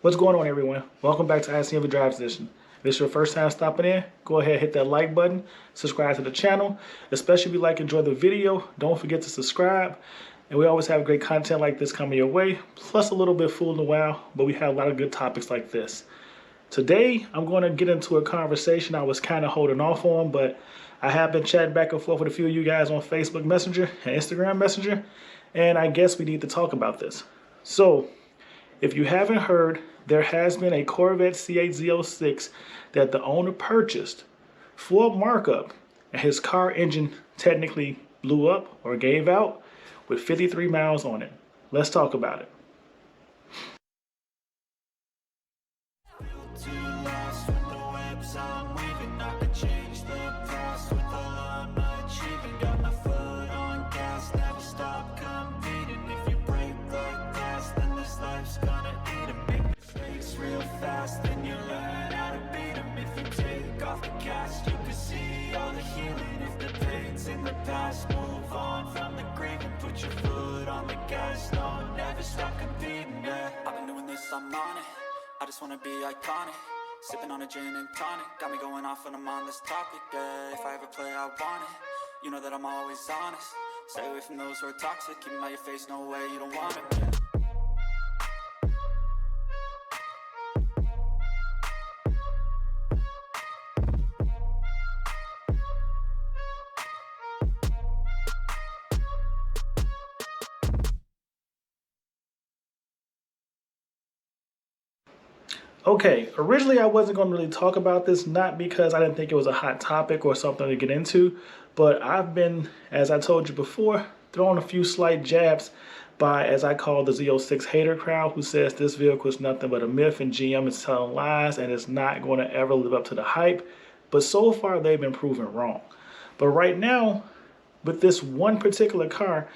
What's going on, everyone? Welcome back to ICNV Drives Edition. If this is your first time stopping in, go ahead and hit that like button, subscribe to the channel, especially if you enjoy the video. Don't forget to subscribe. And we always have great content like this coming your way, plus a little bit fooling a while, but we have a lot of good topics like this. Today, I'm going to get into a conversation I was kind of holding off on, but I have been chatting back and forth with a few of you guys on Facebook Messenger and Instagram Messenger, and I guess we need to talk about this. So, if you haven't heard, there has been a Corvette C8 Z06 that the owner purchased for a markup, and his car engine technically blew up or gave out with 53 miles on it. Let's talk about it. Move on from the grave and put your foot on the gas. No, never stop competing, yeah. I've been doing this, I'm on it. I just wanna be iconic. Sipping on a gin and tonic. Got me going off when I'm on this topic, yeah. If I ever play, I want it. You know that I'm always honest. Stay away from those who are toxic. Keep them out your face, no way, you don't want it, yeah. Okay, originally I wasn't going to really talk about this, not because I didn't think it was a hot topic or something to get into, but I've been, as I told you before, throwing a few slight jabs by, as I call the Z06 hater crowd, who says this vehicle is nothing but a myth and GM is telling lies and it's not going to ever live up to the hype. But so far they've been proven wrong. But right now, with this one particular car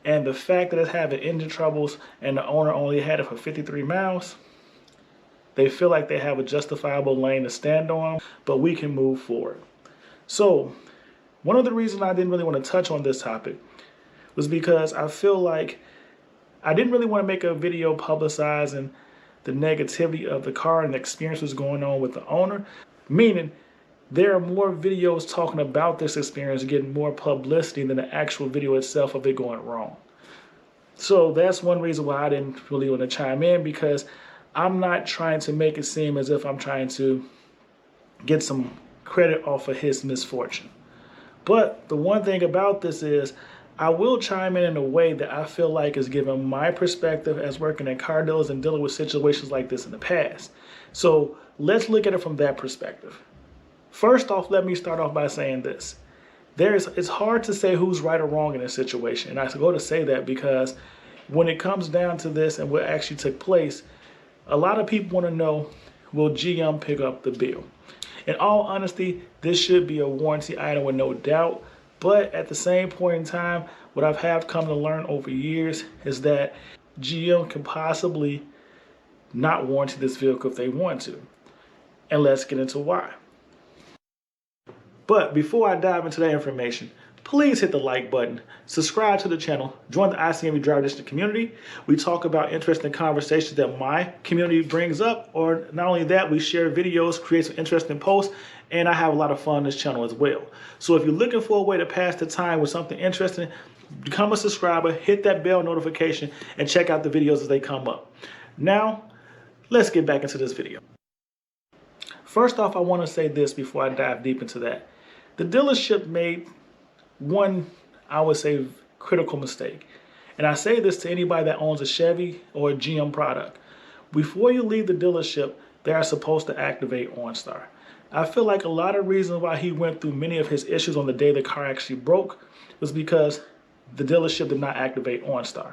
and the fact that it's having engine troubles and the owner only had it for 53 miles, they feel like they have a justifiable lane to stand on, but we can move forward. So, one of the reasons I didn't really want to touch on this topic was because I feel like I didn't really want to make a video publicizing the negativity of the car and the experiences going on with the owner, meaning there are more videos talking about this experience getting more publicity than the actual video itself of it going wrong. So that's one reason why I didn't really want to chime in, because I'm not trying to make it seem as if I'm trying to get some credit off of his misfortune. But the one thing about this is I will chime in a way that I feel like is giving my perspective as working at car dealers and dealing with situations like this in the past. So let's look at it from that perspective. First off, let me start off by saying this. It's hard to say who's right or wrong in this situation. And I go to say that because when it comes down to this and what actually took place, a lot of people want to know, will GM pick up the bill? In all honesty, this should be a warranty item with no doubt. But at the same point in time, what I've have come to learn over years is that GM can possibly not warranty this vehicle if they want to. And let's get into why. But before I dive into that information, please hit the like button, subscribe to the channel, join the ICNV Drive Edition community. We talk about interesting conversations that my community brings up, or not only that, we share videos, create some interesting posts, and I have a lot of fun on this channel as well. So if you're looking for a way to pass the time with something interesting, become a subscriber, hit that bell notification, and check out the videos as they come up. Now, let's get back into this video. First off, I want to say this before I dive deep into that. The dealership made one, I would say, critical mistake. And I say this to anybody that owns a Chevy or a GM product. Before you leave the dealership, they are supposed to activate OnStar. I feel like a lot of reasons why he went through many of his issues on the day the car actually broke was because the dealership did not activate OnStar.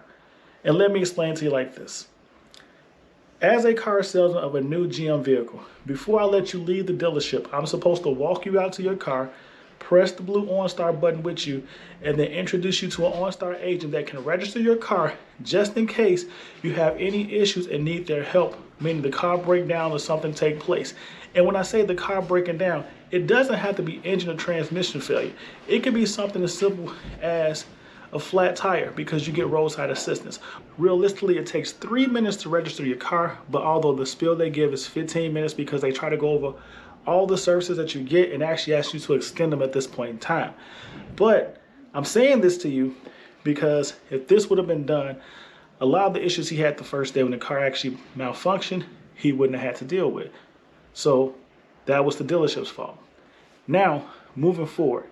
And let me explain to you like this. As a car salesman of a new GM vehicle, before I let you leave the dealership, I'm supposed to walk you out to your car, press the blue OnStar button with you, and then introduce you to an OnStar agent that can register your car just in case you have any issues and need their help, meaning the car breakdown or something take place. And when I say the car breaking down, it doesn't have to be engine or transmission failure. It could be something as simple as a flat tire because you get roadside assistance. Realistically, it takes 3 minutes to register your car, but although the spiel they give is 15 minutes because they try to go over all the services that you get and actually ask you to extend them at this point in time. But I'm saying this to you because if this would have been done, a lot of the issues he had the first day when the car actually malfunctioned, he wouldn't have had to deal with. So that was the dealership's fault. Now, moving forward,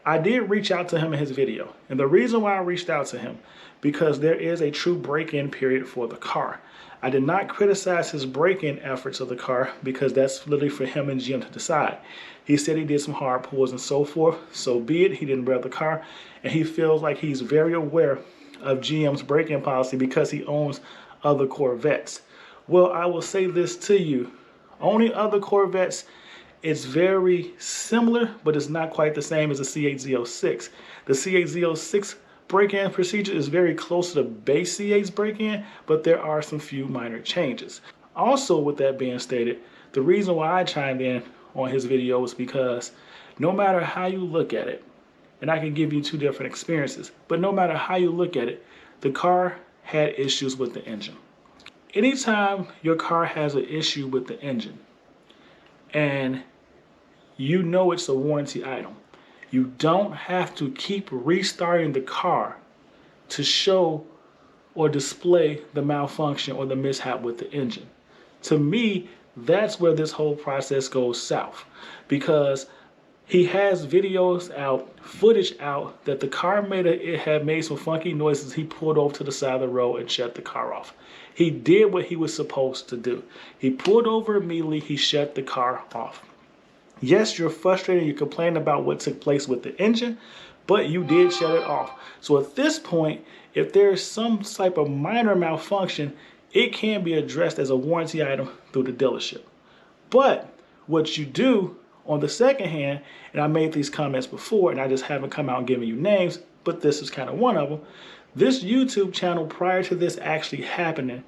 I did reach out to him in his video. And the reason why I reached out to him, because there is a true break-in period for the car. I did not criticize his break-in efforts of the car because that's literally for him and GM to decide. He said he did some hard pulls and so forth, so be it. He didn't rev the car, and he feels like he's very aware of GM's break-in policy because he owns other Corvettes. Well, I will say this to you. Owning other Corvettes, it's very similar, but it's not quite the same as the C8 Z06. The C8 Z06 break-in procedure is very close to the base C8's break-in, but there are some few minor changes. Also, with that being stated, the reason why I chimed in on his video is because no matter how you look at it, and I can give you two different experiences, but no matter how you look at it, the car had issues with the engine. Anytime your car has an issue with the engine, and you know it's a warranty item, you don't have to keep restarting the car to show or display the malfunction or the mishap with the engine. To me, that's where this whole process goes south, because he has videos out, footage out, that the car had made some funky noises. He pulled over to the side of the road and shut the car off. He did what he was supposed to do. He pulled over immediately, he shut the car off. Yes, you're frustrated, you complain about what took place with the engine, but you did shut it off. So at this point, if there's some type of minor malfunction, it can be addressed as a warranty item through the dealership. But what you do on the second hand, and I made these comments before and I just haven't come out and given you names, but this is kind of one of them. This YouTube channel prior to this actually happening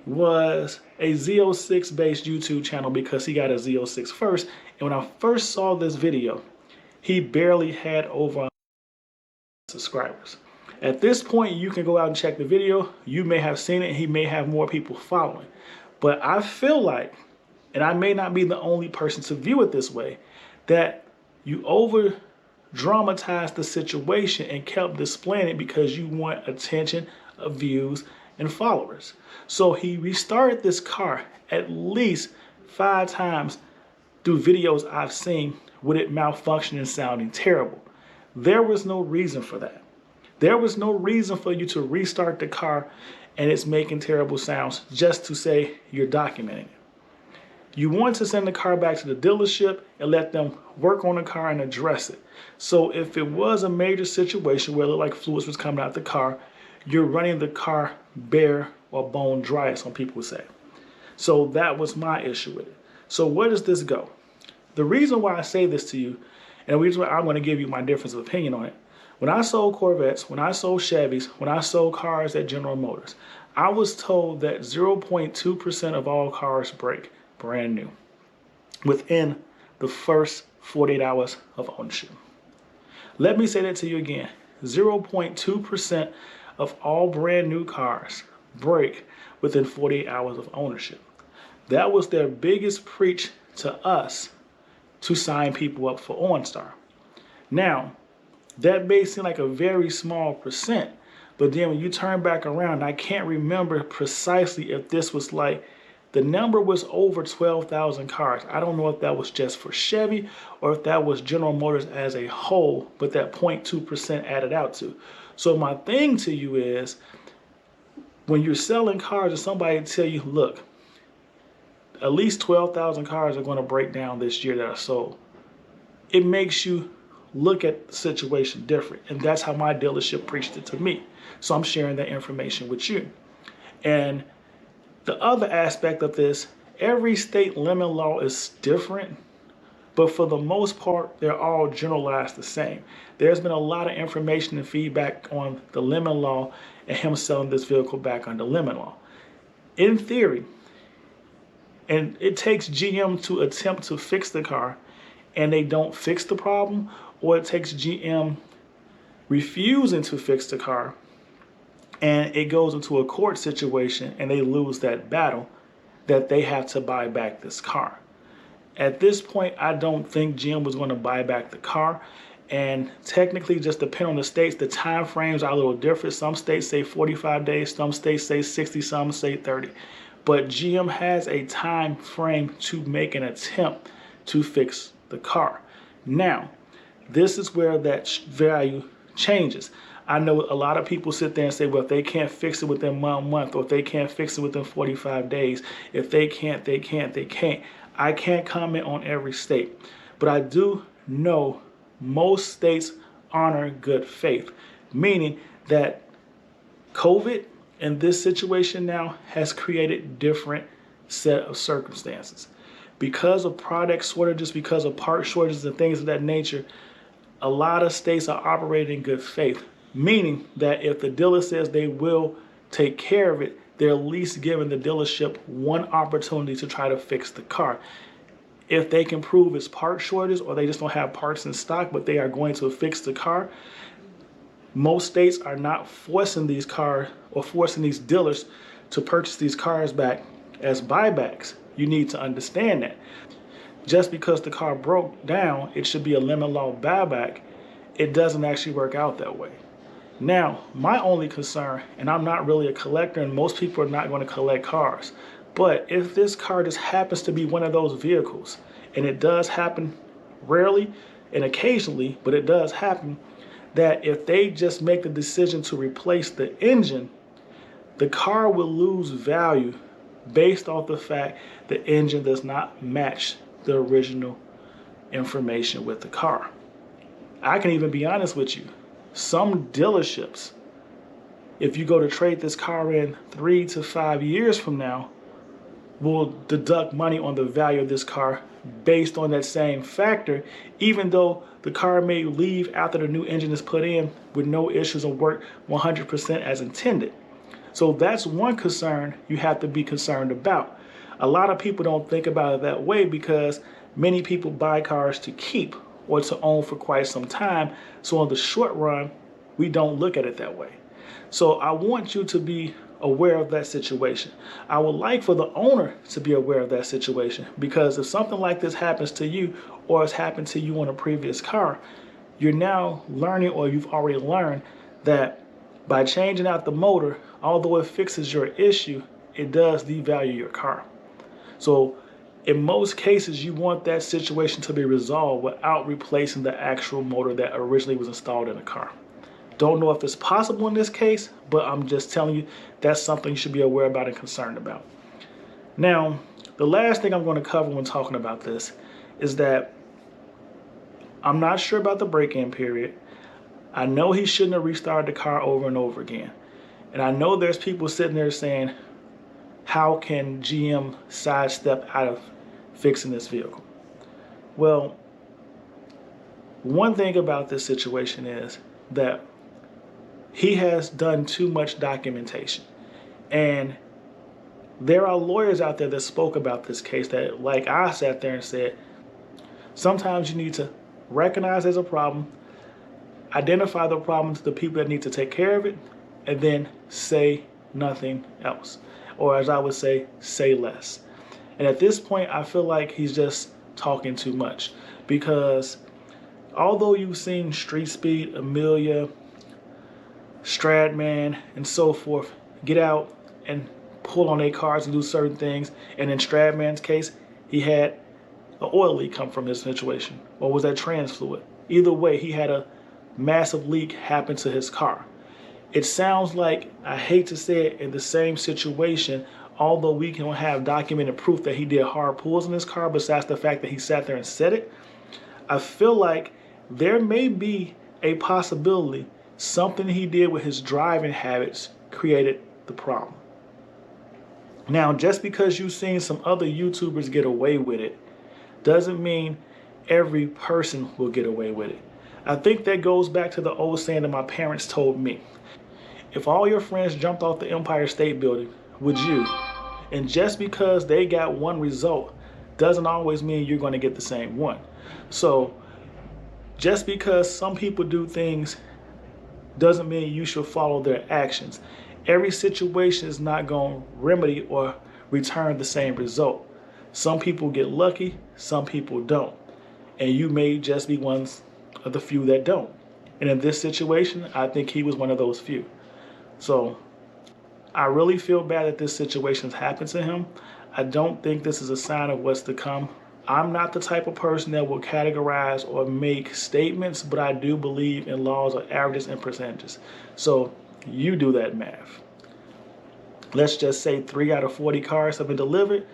was a Z06 based YouTube channel because he got a Z06 first. And when I first saw this video, he barely had over subscribers. At this point, you can go out and check the video. You may have seen it. He may have more people following. But I feel like, and I may not be the only person to view it this way, that you over dramatized the situation and kept displaying it because you want attention, views, and followers. So he restarted this car at least 5 times through videos I've seen with it malfunctioning, sounding terrible. There was no reason for that. There was no reason for you to restart the car and it's making terrible sounds just to say you're documenting it. You want to send the car back to the dealership and let them work on the car and address it. So if it was a major situation where it looked like fluids was coming out the car, you're running the car bare or bone dry, as some people would say. So that was my issue with it. So where does this go? The reason why I say this to you, and the reason why I'm going to give you my difference of opinion on it, when I sold Corvettes, when I sold Chevys, when I sold cars at General Motors, I was told that 0.2% of all cars break brand new within the first 48 hours of ownership. Let me say that to you again. 0.2% of all brand new cars break within 48 hours of ownership. That was their biggest preach to us to sign people up for OnStar. Now, that may seem like a very small percent, but then when you turn back around, I can't remember precisely if this was like, the number was over 12,000 cars. I don't know if that was just for Chevy or if that was General Motors as a whole, but that 0.2% added out to. So my thing to you is, when you're selling cars and somebody tell you, look, at least 12,000 cars are going to break down this year that are sold, it makes you look at the situation different. And that's how my dealership preached it to me. So I'm sharing that information with you. And the other aspect of this, every state limit law is different, but for the most part, they're all generalized the same. There's been a lot of information and feedback on the limit law and him selling this vehicle back under limit law. In theory, and it takes GM to attempt to fix the car and they don't fix the problem, or it takes GM refusing to fix the car, and it goes into a court situation and they lose that battle, that they have to buy back this car. At this point, I don't think GM was going to buy back the car. And technically, just depending on the states, the time frames are a little different. Some states say 45 days, some states say 60, some say 30. But GM has a time frame to make an attempt to fix the car. Now, this is where that value changes. I know a lot of people sit there and say, well, if they can't fix it within 1 month, or if they can't fix it within 45 days, if they can't, they can't, they can't. I can't comment on every state, but I do know most states honor good faith, meaning that COVID in this situation now has created different set of circumstances. Because of product shortages, because of part shortages and things of that nature, a lot of states are operating in good faith, meaning that if the dealer says they will take care of it, they're at least giving the dealership one opportunity to try to fix the car. If they can prove it's part shortage or they just don't have parts in stock, but they are going to fix the car, most states are not forcing these cars or forcing these dealers to purchase these cars back as buybacks. You need to understand that. Just because the car broke down, it should be a limit law buyback. It doesn't actually work out that way. Now, my only concern, and I'm not really a collector, and most people are not going to collect cars, but if this car just happens to be one of those vehicles, and it does happen rarely and occasionally, but it does happen, that if they just make the decision to replace the engine, the car will lose value based off the fact the engine does not match the original information with the car. I can even be honest with you. Some dealerships, if you go to trade this car in 3 to 5 years from now, will deduct money on the value of this car based on that same factor, even though the car may leave after the new engine is put in with no issues and work 100% as intended. So that's one concern you have to be concerned about. A lot of people don't think about it that way because many people buy cars to keep or to own for quite some time. So in the short run, we don't look at it that way. So I want you to be aware of that situation. I would like for the owner to be aware of that situation, because if something like this happens to you or has happened to you on a previous car, you're now learning, or you've already learned, that by changing out the motor, although it fixes your issue, it does devalue your car. So in most cases, you want that situation to be resolved without replacing the actual motor that originally was installed in the car. Don't know if it's possible in this case, but I'm just telling you that's something you should be aware about and concerned about. Now, the last thing I'm going to cover when talking about this is that I'm not sure about the break-in period. I know he shouldn't have restarted the car over and over again. And I know there's people sitting there saying, how can GM sidestep out of fixing this vehicle? Well, one thing about this situation is that he has done too much documentation. And there are lawyers out there that spoke about this case that, like I sat there and said, sometimes you need to recognize there's a problem, identify the problem to the people that need to take care of it, and then say nothing else. Or as I would say less. And at this point, I feel like he's just talking too much, because although you've seen Street Speed, Amelia, Stradman, and so forth get out and pull on their cars and do certain things, and in Stradman's case, he had an oil leak come from his situation, or was that trans fluid? Either way, he had a massive leak happen to his car. It sounds like, I hate to say it, in the same situation, although we can have documented proof that he did hard pulls in his car, besides the fact that he sat there and said it, I feel like there may be a possibility something he did with his driving habits created the problem. Now, just because you've seen some other YouTubers get away with it, doesn't mean every person will get away with it. I think that goes back to the old saying that my parents told me. If all your friends jumped off the Empire State Building, would you? And just because they got one result doesn't always mean you're going to get the same one. So just because some people do things doesn't mean you should follow their actions. Every situation is not going to remedy or return the same result. Some people get lucky, some people don't. And you may just be one of the few that don't. And in this situation, I think he was one of those few. So I really feel bad that this situation has happened to him. I don't think this is a sign of what's to come. I'm not the type of person that will categorize or make statements, but I do believe in laws of averages and percentages. So you do that math. Let's just say 3 out of 40 cars have been delivered,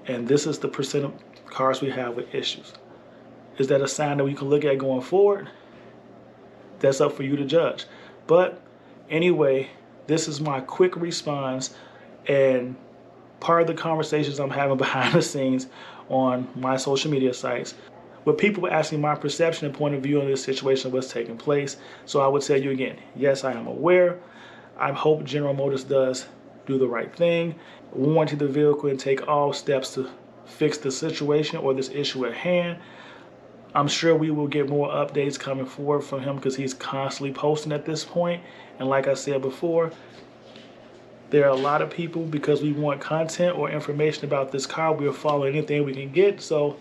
and this is the percent of cars we have with issues. Is that a sign that we can look at going forward? That's up for you to judge. But anyway, this is my quick response and part of the conversations I'm having behind the scenes on my social media sites with people asking my perception and point of view on this situation, what's taking place. So I would tell you again, yes, I am aware. I hope General Motors does do the right thing, warranty the vehicle, and take all steps to fix the situation or this issue at hand. I'm sure we will get more updates coming forward from him because he's constantly posting at this point. And like I said before, there are a lot of people, because we want content or information about this car, we'll follow anything we can get. So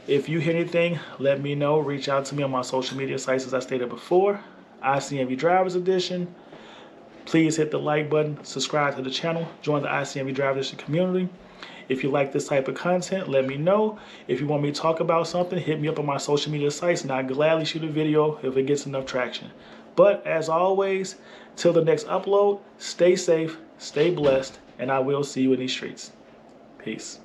if you hear anything, let me know. Reach out to me on my social media sites as I stated before. ICNV Drivers Edition. Please hit the like button, subscribe to the channel, join the ICNV Drivers Edition community. If you like this type of content, let me know. If you want me to talk about something, hit me up on my social media sites and I'll gladly shoot a video if it gets enough traction. But as always, till the next upload, stay safe, stay blessed, and I will see you in these streets. Peace.